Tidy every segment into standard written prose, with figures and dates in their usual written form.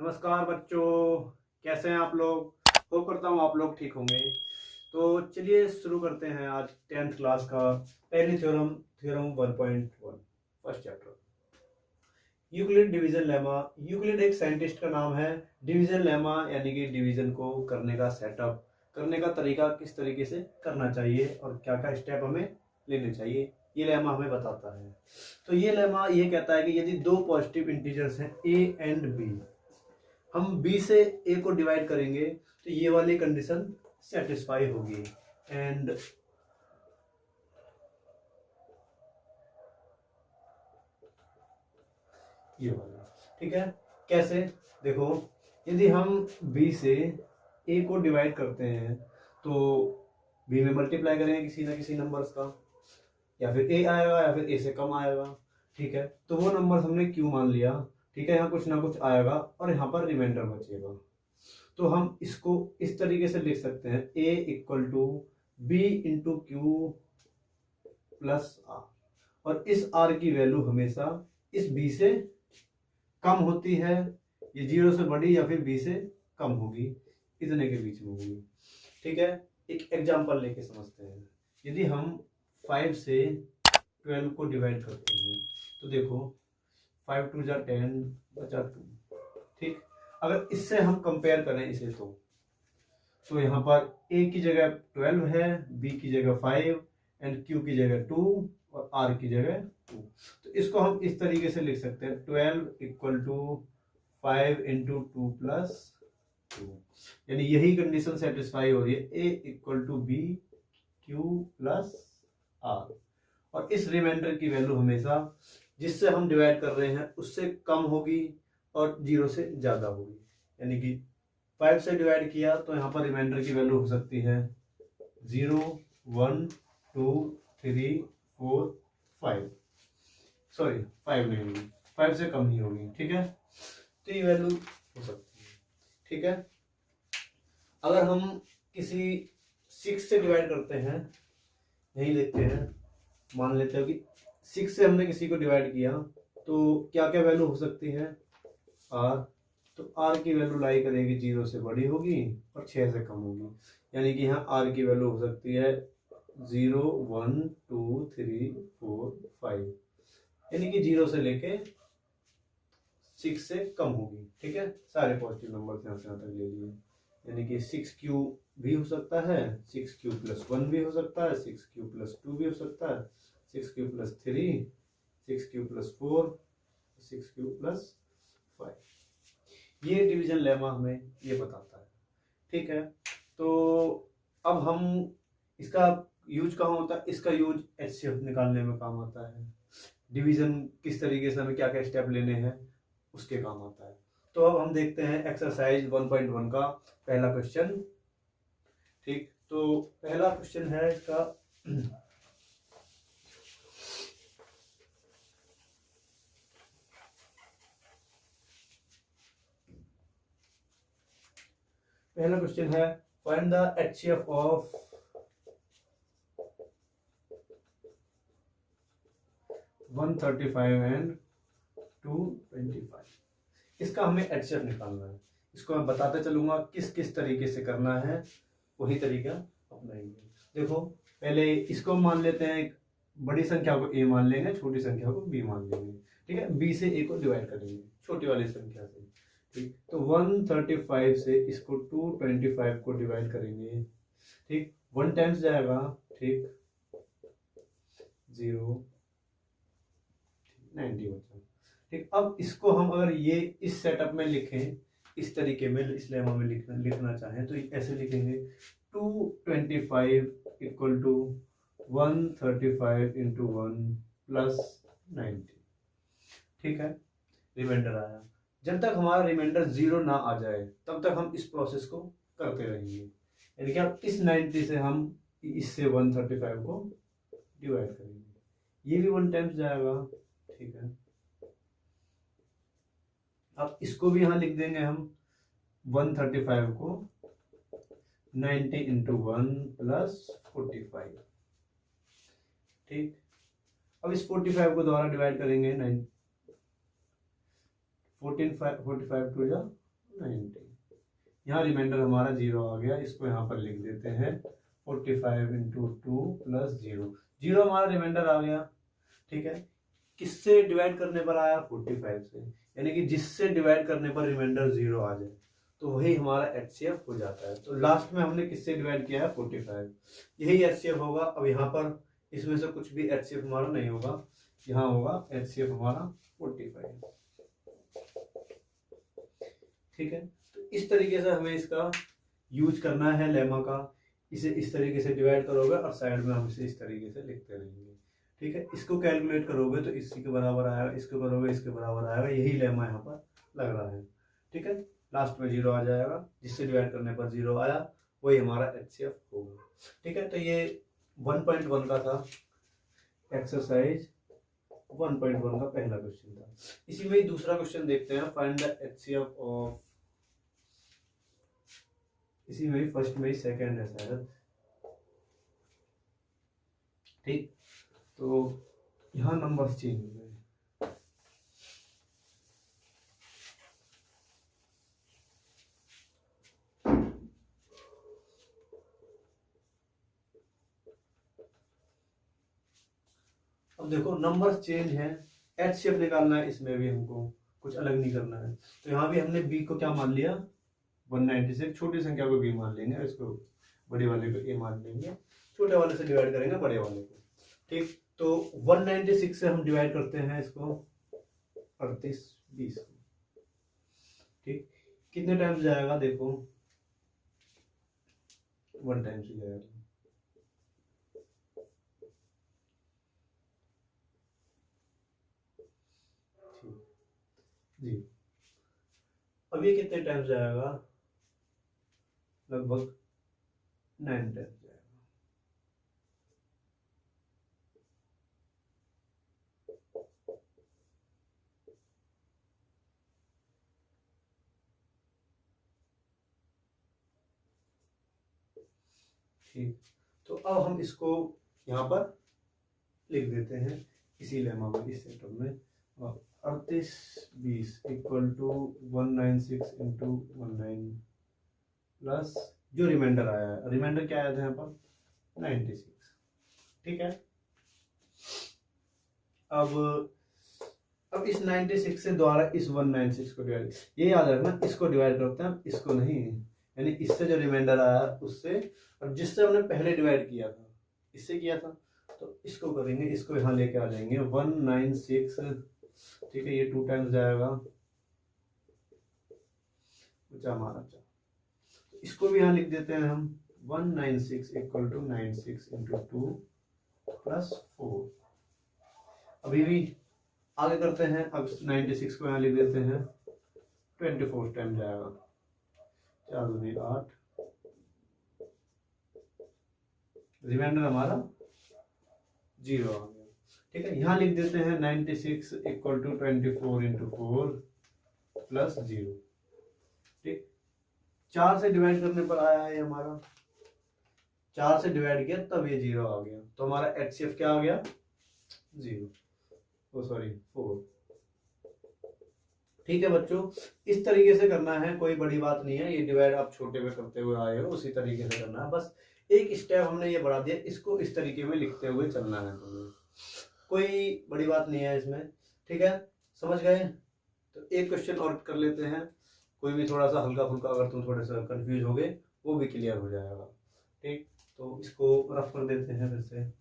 नमस्कार बच्चों, कैसे हैं आप लोग। होप करता हूँ आप लोग ठीक होंगे। तो चलिए शुरू करते हैं आज 10th क्लास का पहली theorem theorem 1.1 first chapter Euclid division lemma. Euclid एक साइंटिस्ट का नाम है। डिवीजन लेमा यानी कि डिवीजन को करने का सेटअप, करने का तरीका, किस तरीके से करना चाहिए और क्या क्या स्टेप हमें लेने चाहिए, ये लेमा हमें बताता है। तो ये लेमा ये कहता है कि यदि दो पॉजिटिव इंटीजर्स हैं a एंड b, हम b से a को डिवाइड करेंगे तो ये वाली कंडीशन सेटिस्फाई होगी। एंड ये वाला, ठीक है। कैसे, देखो, यदि हम b से a को डिवाइड करते हैं तो b में मल्टीप्लाई करेंगे किसी ना किसी नंबर्स का, या फिर a आएगा या फिर a से कम आएगा, ठीक है। तो वो नंबर्स हमने q मान लिया, ठीक है। यहाँ कुछ ना कुछ आएगा और यहाँ पर रिमाइंडर बचेगा। तो हम इसको इस तरीके से लिख सकते हैं a equal to b into q plus r, और इस r की वैल्यू हमेशा इस b से कम होती है, ये 0 से बड़ी या फिर b से कम होगी, इतने के बीच में होगी, ठीक है। एक एग्जांपल लेके समझते हैं। यदि हम 5 से 12 को डिवाइड करते हैं तो देखो 5 2 जा 10 बचा 2, ठीक। अगर इससे हम कंपेयर करें इसे तो यहाँ पर a की जगह 12 है, b की जगह 5 एंड q की जगह 2 और r की जगह 2। तो इसको हम इस तरीके से लिख सकते हैं 12 इक्वल टू 5 इंटू 2 प्लस 2, यानी यही कंडीशन सेटिस्फाई हो रही है a equal to b q plus r, और इस रिमाइंडर की वैल्यू हमेशा जिससे हम डिवाइड कर रहे हैं उससे कम होगी और 0 से ज्यादा होगी। यानी कि 5 से डिवाइड किया तो यहाँ पर रिमाइंडर की वैल्यू हो सकती है 0 1 2 3 4 5, सॉरी 5 नहीं होगी, 5 से कम ही होगी, ठीक है। तो ये वैल्यू हो सकती है, ठीक है। अगर हम किसी 6 से डिवाइड करते हैं, यही देखते हैं, मान लेते हो कि 6 से हमने किसी को डिवाइड किया तो क्या क्या वैल्यू हो सकती है r, तो r की वैल्यू लाई करेगी 0 से बड़ी होगी और 6 से कम होगी, यानी कि यहाँ r की वैल्यू हो सकती है 0 1 2 3 4 5, यानी कि 0 से लेके 6 से कम होगी, ठीक है। सारे पॉजिटिव नंबर यहाँ से यहाँ तक ले लिए, यानी कि 6q भी हो सकता है, 6q प्लस 1 भी हो सकता है, 6q प्लस 2 भी हो सकता है, 6q plus 3, 6q plus 4, 6q plus 5। ये डिवीजन लेमा हमें ये बताता है, ठीक है। तो अब हम इसका यूज कहाँ होता है, इसका यूज एचसीएफ निकालने में काम आता है। डिवीजन किस तरीके से हमें क्या क्या स्टेप लेने हैं उसके काम आता है। तो अब हम देखते हैं एक्सरसाइज 1.1 का पहला क्वेश्चन, ठीक। तो पहला क्वेश्चन है इसका पहला क्वेश्चन है find the HCF of 135 and 225। इसका हमें एचसीएफ निकालना है। इसको मैं बताते चलूंगा किस किस तरीके से करना है, वही तरीका अपनाएंगे। देखो पहले इसको मान लेते हैं, एक बड़ी संख्या को a मान लेंगे, छोटी संख्या को b मान लेंगे, ठीक है। b से a को डिवाइड करेंगे छोटी वाली संख्या से, ठीक। तो 135 से इसको 225 को डिवाइड करेंगे, ठीक। 1 टाइम्स जाएगा, ठीक, 0 90 बचा, ठीक। अब इसको हम अगर ये इस सेटअप में लिखें, इस तरीके में इस लेमा में लिखना चाहें तो ऐसे लिखेंगे 225 इक्वल टू 135 इंटू 1 प्लस 90, ठीक है। रिमाइंडर आया, जब तक हमारा रिमाइंडर 0 ना आ जाए तब तक हम इस प्रोसेस को करते रहेंगे। यानी कि अब इस 90 से हम इससे 135 को डिवाइड करेंगे, ये भी 1 टाइम्स जाएगा, ठीक है। अब इसको भी यहाँ लिख देंगे हम 135 को 90 इंटू 1 प्लस 45, ठीक। अब इस 45 को दोबारा डिवाइड करेंगे, 45 टू जा 90। यहाँ रिमाइंडर हमारा 0 आ गया, इसको यहाँ पर लिख देते हैं 45 इंटू 2 प्लस 0। 0 हमारा रिमाइंडर आ गया, ठीक है। किससे डिवाइड करने पर आया? 45 से, यानी कि जिससे डिवाइड करने पर रिमाइंडर 0 आ जाए तो वही हमारा एचसीएफ हो जाता है। तो लास्ट में हमने किससे डिवाइड किया है? 45, यही एचसीएफ होगा। अब यहाँ पर इसमें से कुछ भी एचसीएफ हमारा नहीं होगा, यहाँ होगा एचसीएफ हमारा 45, ठीक है। तो इस तरीके से हमें इसका यूज करना है लेमा का। इसे इस तरीके से डिवाइड करोगे और साइड में हम इसे इस तरीके से लिखते रहेंगे, ठीक है। इसको कैलकुलेट करोगे तो इसी के बराबर आएगा, इसको करोगे इसके बराबर आएगा, यही लेमा यहाँ पर लग रहा है, ठीक है। लास्ट में 0 आ जाएगा, जिससे डिवाइड करने पर 0 आया वही हमारा एचसीएफ होगा, ठीक है। तो ये 1.1 का था, एक्सरसाइज 1.1 का पहला क्वेश्चन था। इसी में दूसरा क्वेश्चन देखते हैं, फाइंड द एचसीएफ ऑफ, इसी में फर्स्ट में सेकंड है शायद, ठीक। तो यहाँ नंबर चेंज हो गए। अब देखो नंबर चेंज है, एचसीएफ निकालना है, इसमें भी हमको कुछ अलग नहीं करना है। तो यहाँ भी हमने बी को क्या मान लिया? 196। छोटी संख्या को बी मान लेंगे, इसको बड़े वाले को ए मान लेंगे, छोटे वाले से डिवाइड करेंगे बड़े वाले को, ठीक। तो 196 से हम डिवाइड करते हैं इसको 38 20, ठीक। कितने टाइम्स जाएगा? देखो 1 टाइम्स ही जाएगा, जी। अब ये कितने टाइम्स जाएगा? लगभग 9 टाइम्स जाएगा, ठीक। तो अब हम इसको यहाँ पर लिख देते हैं इसी लेमा में, इस सेटअप में। 38 20 इक्वल टू 196 इंटू 19 प्लस जो रिमाइंडर आया है, रिमाइंडर क्या आया था यहाँ पर? 96, ठीक है। अब इस 96 से द्वारा इस 196 को डिवाइड, ये याद रखना, इसको डिवाइड करते हैं, इसको नहीं, यानी इससे जो रिमाइंडर आया उससे, और जिससे हमने पहले डिवाइड किया था, इससे किया था, तो इसको करेंगे, इसको यहाँ लेके आ जाएंगे 196, ठीक है। ये 2 टाइम्स जाएगा, हमारा तो इसको भी यहाँ लिख देते हैं हम 196 इक्वल टू 96 इंटू 2 प्लस 4। अभी भी आगे करते हैं, अब 96 को यहाँ लिख देते हैं 24 टाइम जाएगा, 4 दूनी 8, रिमाइंडर हमारा 0 आ गया, ठीक है। यहाँ लिख देते हैं 96 इक्वल टू 24 इंटू 4 प्लस 0, ठीक। 4 से डिवाइड करने पर आया है हमारा, 4 से डिवाइड किया तब ये 0 आ गया, तो हमारा एचसीएफ क्या आ गया? 0, सॉरी 4, ठीक है बच्चों। इस तरीके से करना है, कोई बड़ी बात नहीं है, ये डिवाइड आप छोटे में करते हुए आए हो, उसी तरीके से करना है, बस एक स्टेप हमने ये बढ़ा दिया, इसको इस तरीके में लिखते हुए चलना है तुम्हें, कोई बड़ी बात नहीं है इसमें, ठीक है। समझ गए? तो एक क्वेश्चन और कर लेते हैं, कोई भी थोड़ा सा हल्का फुल्का अगर तुम थोड़े सा कंफ्यूज हो गए वो भी क्लियर हो जाएगा, ठीक। तो इसको रफ कर देते हैं फिर से।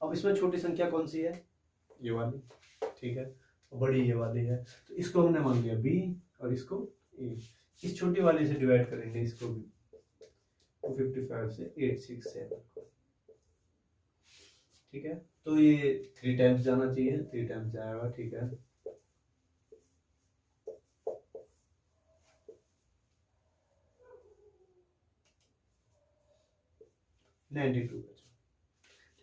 अब इसमें छोटी संख्या कौन सी है? ये वाली, ठीक है। बड़ी ये वाली है, तो इसको हमने मान लिया b और इसको a। इस छोटी वाली से डिवाइड करेंगे इसको भी, 255 से 867, ठीक है। तो ये 3 टाइम्स जाना चाहिए, 3 टाइम्स जाएगा, ठीक है। $92,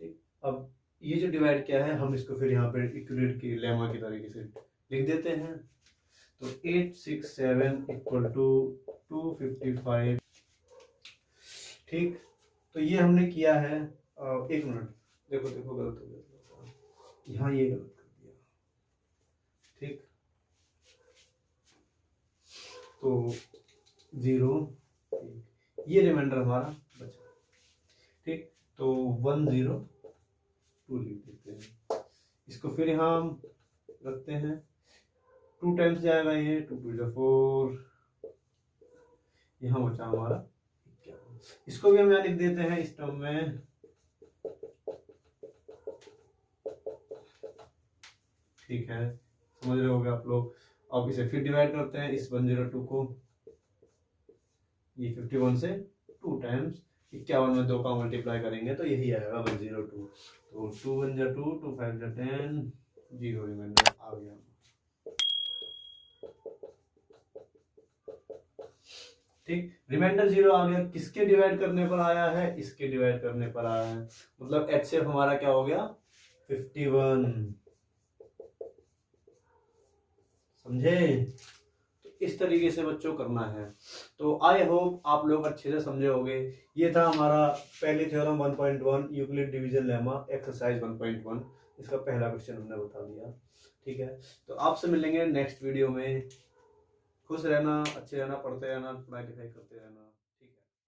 ठीक। अब ये जो डिवाइड किया है हम इसको फिर यहाँ पे यूक्लिड की लेमा की तरीके से लिख देते हैं। तो 867 इक्वल टू 255। ठीक, तो ये हमने किया है। एक मिनट, देखो देखो गलत हो गया, यहाँ ये गलत कर दिया। ठीक, तो 0, ये रिमाइंडर हमारा बचा। ठीक, तो 102 लिख देते हैं। इसको फिर यहाँ हम रखते हैं, 2 टाइम्स जाएगा ये, 2 2 जा 4, यहाँ बचा हमारा 51। इसको भी हम यहाँ लिख देते हैं इस टर्म में। ठीक है, समझ रहे होगे आप लोग। अब इसे फिर डिवाइड करते हैं इस 102 को, ये 51 से 2 टाइम्स 51 में 2 का मल्टीप्लाई करेंगे तो यही आएगा 102। तो 2 1 जा 2, 2 5 जा 10, 0 रिमाइंडर आ गया। ठीक, रिमाइंडर 0 आ गया। किसके डिवाइड करने पर आया है? इसके डिवाइड करने पर आया है। मतलब HCF हमारा क्या हो गया? 51। समझे? तो इस तरीके से बच्चों करना है। तो आई होप आप लोग अच्छे से समझे होंगे। ये था हमारा पहली theorem 1.1 Euclid division lemma exercise 1.1। इसका पहला क्वेश्चन हमने बता दिया। ठीक है, तो आपसे मिलेंगे नेक्स्ट वीडियो में। खुश रहना, अच्छे रहना, पढ़ते रहना, पढ़ाई लिखाई करते रहना।